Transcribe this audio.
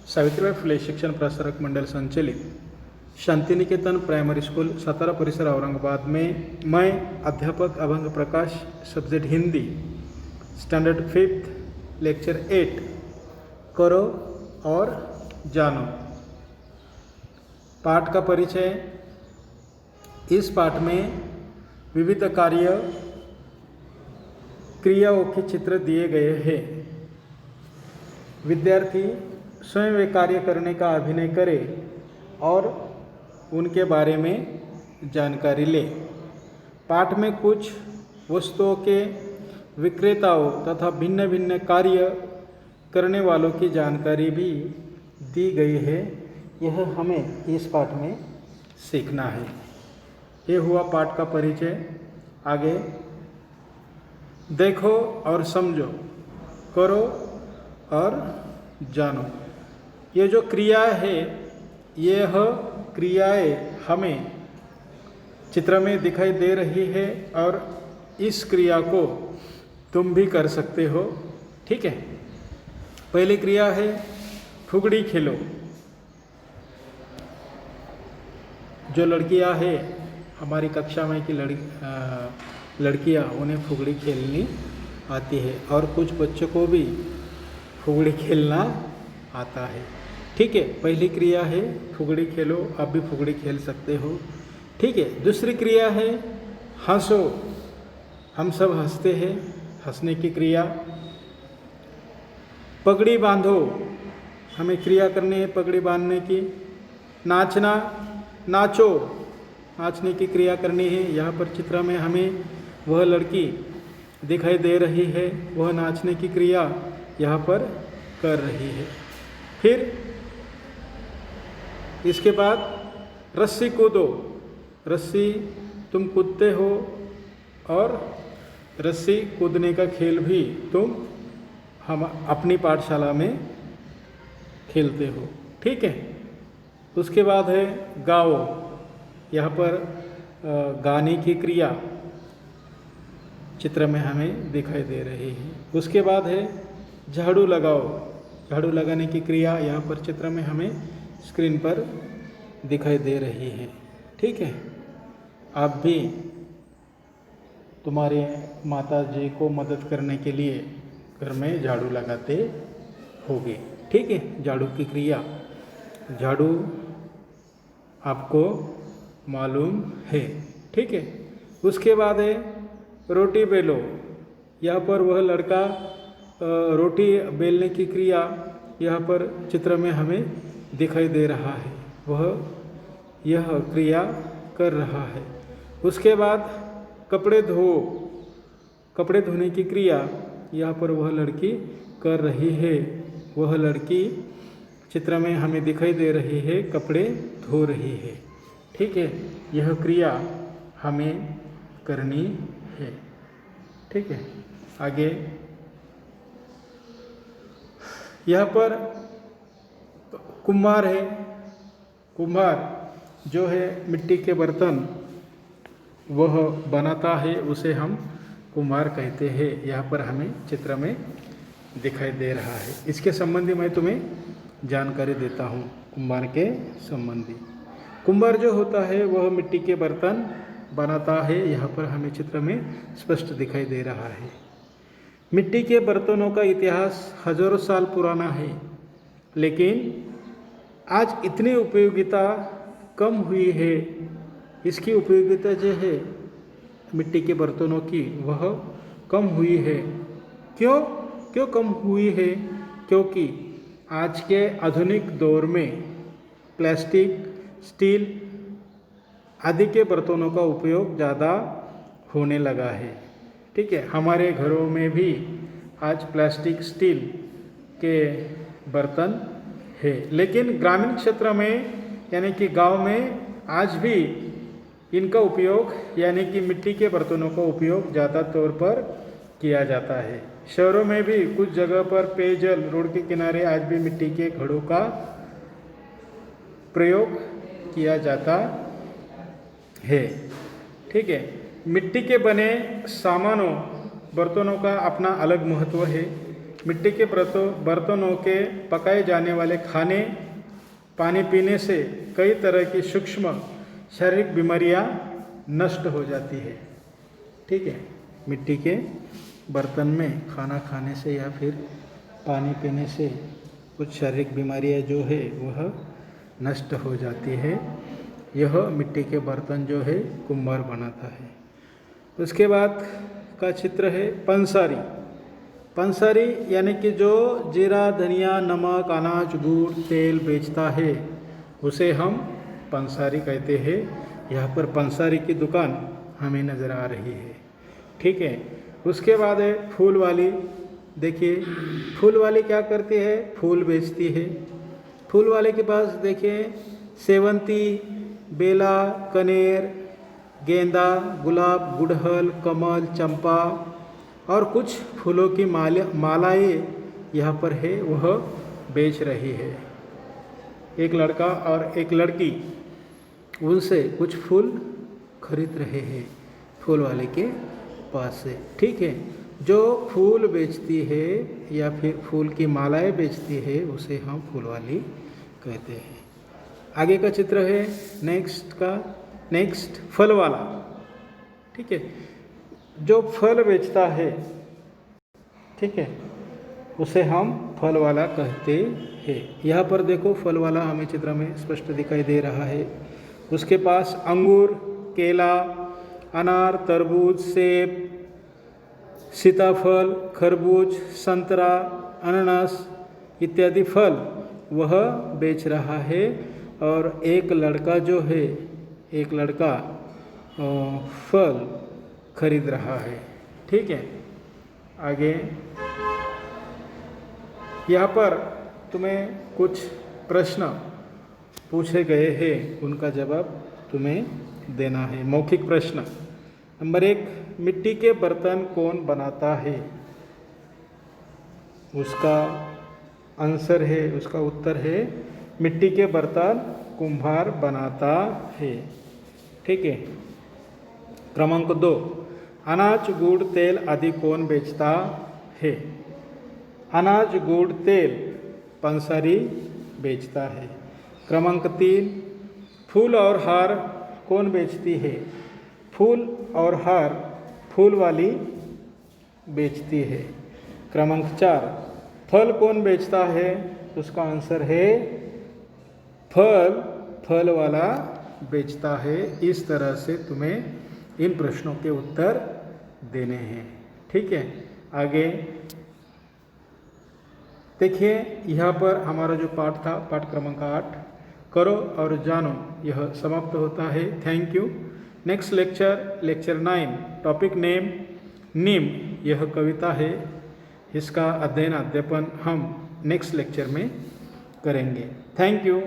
सावित्रीबाई फुले शिक्षण प्रसारक मंडल संचालित शांतिनिकेतन प्राइमरी स्कूल सातारा परिसर औरंगाबाद में मैं अध्यापक Abhang Prakash subject Hindi standard 5th lecture 8 करो और जानो पाठ का परिचय। इस पाठ में विविध कार्य क्रियाओं के चित्र दिए गए हैं। विद्यार्थी स्वयं वे कार्य करने का अभिनय करे और उनके बारे में जानकारी ले। पाठ में कुछ वस्तुओं के विक्रेताओं तथा भिन्न भिन्न कार्य करने वालों की जानकारी भी दी गई है। यह हमें इस पाठ में सीखना है। ये हुआ पाठ का परिचय। आगे देखो और समझो, करो और जानो। ये जो क्रिया है, यह क्रियाएं हमें चित्र में दिखाई दे रही है और इस क्रिया को तुम भी कर सकते हो। ठीक है। पहली क्रिया है फुगड़ी खेलो। जो लड़कियां हैं हमारी कक्षा में की लड़कियां, उन्हें फुगड़ी खेलनी आती है और कुछ बच्चों को भी फुगड़ी खेलना आता है। ठीक है। पहली क्रिया है फुगड़ी खेलो। आप भी फुगड़ी खेल सकते हो। ठीक है। दूसरी क्रिया है हंसो। हम सब हंसते हैं, हंसने की क्रिया। पगड़ी बांधो, हमें क्रिया करनी है पगड़ी बांधने की। नाचना, नाचो, नाचने की क्रिया करनी है। यहाँ पर चित्र में हमें वह लड़की दिखाई दे रही है, वह नाचने की क्रिया यहाँ पर कर रही है। फिर इसके बाद रस्सी कूदो। रस्सी तुम कूदते हो और रस्सी कूदने का खेल भी तुम हम अपनी पाठशाला में खेलते हो। ठीक है। उसके बाद है गाओ। यहाँ पर गाने की क्रिया चित्र में हमें दिखाई दे रही है। उसके बाद है झाड़ू लगाओ। झाड़ू लगाने की क्रिया यहाँ पर चित्र में हमें स्क्रीन पर दिखाई दे रही है। ठीक है। आप भी तुम्हारे माता जी को मदद करने के लिए घर में झाड़ू लगाते होगे। ठीक है। झाड़ू की क्रिया, झाड़ू आपको मालूम है। ठीक है। उसके बाद है रोटी बेलो। यहाँ पर वह लड़का रोटी बेलने की क्रिया यहाँ पर चित्र में हमें दिखाई दे रहा है, वह यह क्रिया कर रहा है। उसके बाद कपड़े धो। कपड़े धोने की क्रिया यहाँ पर वह लड़की कर रही है, वह लड़की चित्र में हमें दिखाई दे रही है, कपड़े धो रही है। ठीक है। यह क्रिया हमें करनी है। ठीक है। आगे यहाँ पर कुम्हार है। कुम्हार जो है मिट्टी के बर्तन वह बनाता है, उसे हम कुम्हार कहते हैं। यहाँ पर हमें चित्र में दिखाई दे रहा है। इसके संबंधी मैं तुम्हें जानकारी देता हूँ। कुम्हार के संबंधी, कुम्हार जो होता है वह मिट्टी के बर्तन बनाता है। यहाँ पर हमें चित्र में स्पष्ट दिखाई दे रहा है। मिट्टी के बर्तनों का इतिहास हजारों साल पुराना है, लेकिन आज इतनी उपयोगिता कम हुई है। इसकी उपयोगिता जो है मिट्टी के बर्तनों की, वह कम हुई है। क्यों कम हुई है? क्योंकि आज के आधुनिक दौर में प्लास्टिक, स्टील आदि के बर्तनों का उपयोग ज़्यादा होने लगा है। ठीक है। हमारे घरों में भी आज प्लास्टिक, स्टील के बर्तन है, लेकिन ग्रामीण क्षेत्र में यानी कि गांव में आज भी इनका उपयोग यानी कि मिट्टी के बर्तनों का उपयोग ज़्यादा तौर पर किया जाता है। शहरों में भी कुछ जगह पर पेयजल रोड के किनारे आज भी मिट्टी के घड़ों का प्रयोग किया जाता है। ठीक है। मिट्टी के बने सामानों, बर्तनों का अपना अलग महत्व है। मिट्टी के बर्तनों के पकाए जाने वाले खाने पानी पीने से कई तरह की सूक्ष्म शारीरिक बीमारियां नष्ट हो जाती है। ठीक है, मिट्टी के बर्तन में खाना खाने से या फिर पानी पीने से कुछ शारीरिक बीमारियां जो है वह नष्ट हो जाती है। यह मिट्टी के बर्तन जो है कुम्हार बनाता है। उसके बाद का चित्र है पंसारी। पंसारी यानी कि जो जीरा, धनिया, नमक, अनाज, गुड़, तेल बेचता है उसे हम पंसारी कहते हैं। यहाँ पर पंसारी की दुकान हमें नज़र आ रही है। ठीक है, उसके बाद है फूल वाली। देखिए फूल वाली क्या करती है, फूल बेचती है। फूल वाले के पास देखिए सेवंती, बेला, कनेर, गेंदा, गुलाब, गुड़हल, कमल, चंपा और कुछ फूलों की मालाएँ यहाँ पर है वह बेच रही है। एक लड़का और एक लड़की उनसे कुछ फूल खरीद रहे हैं फूल वाले के पास से। ठीक है, जो फूल बेचती है या फिर फूल की मालाएँ बेचती है उसे हम फूल वाली कहते हैं। आगे का चित्र है नेक्स्ट फल वाला। ठीक है, जो फल बेचता है, ठीक है, उसे हम फल वाला कहते हैं। यहाँ पर देखो फल वाला हमें चित्र में स्पष्ट दिखाई दे रहा है। उसके पास अंगूर, केला, अनार, तरबूज, सेब, सीताफल, खरबूज, संतरा, अनानास इत्यादि फल वह बेच रहा है। और एक लड़का जो है, एक लड़का फल खरीद रहा है। ठीक है, आगे यहाँ पर तुम्हें कुछ प्रश्न पूछे गए हैं, उनका जवाब तुम्हें देना है। मौखिक प्रश्न नंबर 1, मिट्टी के बर्तन कौन बनाता है? उसका आंसर है, उसका उत्तर है मिट्टी के बर्तन कुम्हार बनाता है। ठीक है, क्रमांक 2, अनाज, गुड़, तेल आदि कौन बेचता है? अनाज, गुड़, तेल पंसारी बेचता है। क्रमांक 3, फूल और हार कौन बेचती है? फूल और हार फूल वाली बेचती है। क्रमांक 4, फल कौन बेचता है? उसका आंसर है फल वाला बेचता है। इस तरह से तुम्हें इन प्रश्नों के उत्तर देने हैं। ठीक है, आगे देखिए यहाँ पर हमारा जो पाठ था, पाठ क्रमांक 8 करो और जानो, यह समाप्त होता है। Thank you. Next lecture 9, topic name Neem, यह कविता है। इसका अध्ययन अध्यापन हम नेक्स्ट लेक्चर में करेंगे। Thank you.